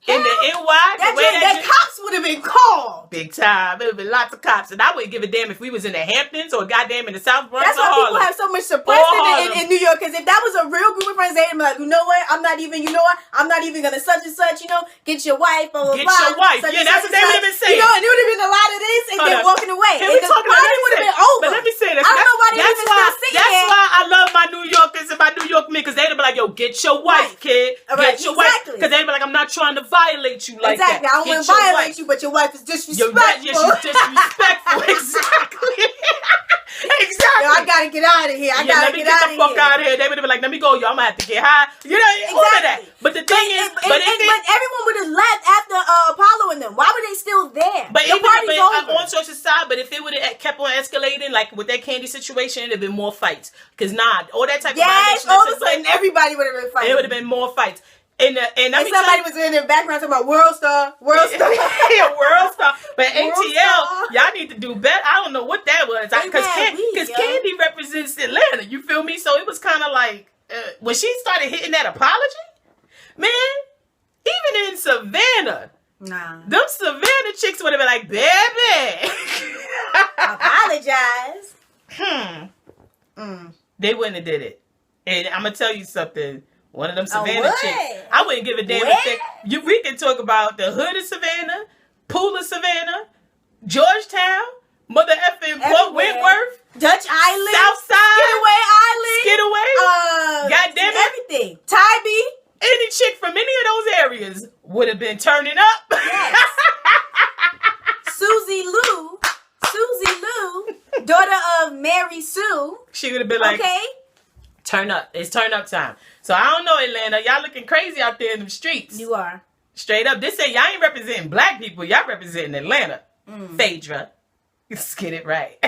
In the NY, that cops would have been called. Big time. It would have been lots of cops. And I wouldn't give a damn if we was in the Hamptons or goddamn in the South Bronx. That's why people have so much suppression in New York. Because if that was a real group of friends, they'd be like, you know what? I'm not even going to such and such, get your wife, blah, blah, blah. Get your wife. Yeah, that's what they would have been saying. And it would have been a lot of this and then walking away. And the party would have been over. But let me say this. I don't know why they even still sitting there. That's why I love my New Yorkers and my New York men. Because they'd be like, yo, get your wife, kid. Get your wife. Because they'd be like, I'm not trying to violate you like exactly. that. I don't want to violate you, but your wife is disrespectful. She's disrespectful. Exactly. Exactly. Yo, I gotta get out of here. I gotta get out of here. Let me get the fuck out of here. They would have been like, let me go, yo. I'm gonna have to get high. You know, all of that. But the thing is, but everyone would have left after Apollo and them. Why were they still there? But the party's over. On social side, but if it would have kept on escalating, like with that Candy situation, it'd have been more fights. Because all that type of violation. All of a sudden, everybody would have been fighting. It would have been more fights. And somebody was in the background talking about World Star. Yeah, World Star. But ATL, y'all need to do better. I don't know what that was. Because Candy represents Atlanta. You feel me? So it was kind of like, when she started hitting that apology, man, even in Savannah, them Savannah chicks would have been like, baby. Apologize. They wouldn't have did it. And I'm going to tell you something. One of them Savannah chicks. I wouldn't give a damn if we can talk about the hood of Savannah, pool of Savannah, Georgetown, Mother effing Port Wentworth, Dutch Island, Southside, Skidaway, goddamn it, everything. Tybee. Any chick from any of those areas would have been turning up. Yes. Susie Lou, daughter of Mary Sue. She would have been like, okay. Turn up. It's turn up time. So I don't know, Atlanta. Y'all looking crazy out there in them streets. You are. Straight up. This say y'all ain't representing black people. Y'all representing Atlanta. Phaedra. Let's get it right.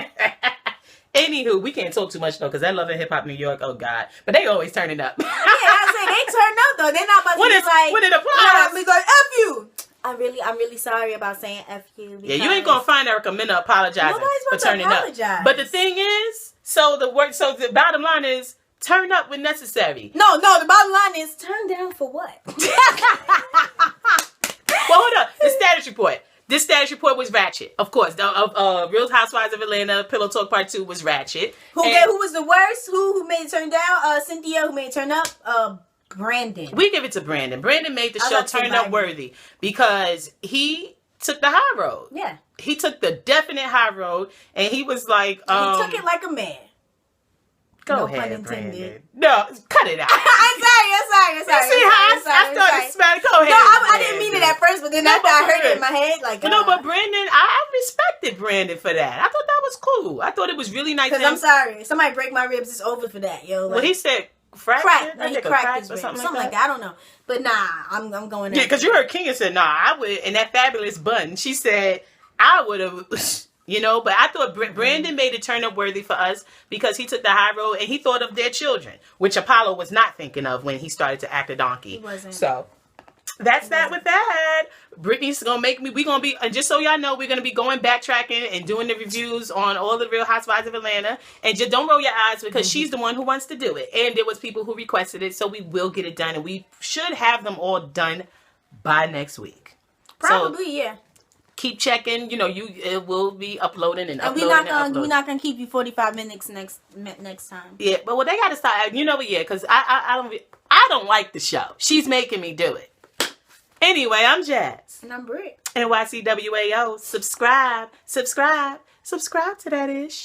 Anywho, we can't talk too much though, because I love in hip hop New York. Oh God. But they always turning up. Yeah, I say they turn up though. They're not about to be like, when it applies. We go, F you. I'm really sorry about saying F you. Yeah, you ain't gonna find Erica Mena apologizing for turning up. But the thing is, so the bottom line is, turn up when necessary. No, the bottom line is turn down for what? Well, hold up. The status report. This status report was ratchet. Of course. The Real Housewives of Atlanta, Pillow Talk Part 2 was ratchet. Who was the worst? Who made it turn down? Cynthia, who made it turn up? Brandon. We give it to Brandon. Brandon made the show turn up worthy because he took the high road. Yeah. He took the definite high road and he was like... he took it like a man. Go ahead, Brandon. No, cut it out. I'm sorry. You see how I started smelling? Go ahead. No, I didn't mean it at first, but then after I heard it in my head, like... No, but Brandon, I respected Brandon for that. I thought that was cool. I thought it was really nice. Because I'm sorry. Somebody break my ribs, it's over for that, yo. Like, well, he said crack. No, he cracked his ribs. Something like that. I don't know. But nah, I'm going... Yeah, because you heard King and said, nah, I would... And that fabulous bun, she said, I would have... You know, but I thought Brandon made it turn up worthy for us because he took the high road and he thought of their children, which Apollo was not thinking of when he started to act a donkey. He wasn't. So that's that with that. Brittany's going to make me, we're going to be, and just so y'all know, we're going to be going backtracking and doing the reviews on all the Real Housewives of Atlanta. And just don't roll your eyes because she's the one who wants to do it. And there was people who requested it, so we will get it done. And we should have them all done by next week. Probably, yeah. Keep checking. You know, it will be uploading and uploading. We're not gonna keep you 45 minutes next time. Yeah, but they gotta start. You know what? Yeah, because I I don't like the show. She's making me do it. Anyway, I'm Jazz. And I'm Britt. NYCWAO. Subscribe to that ish.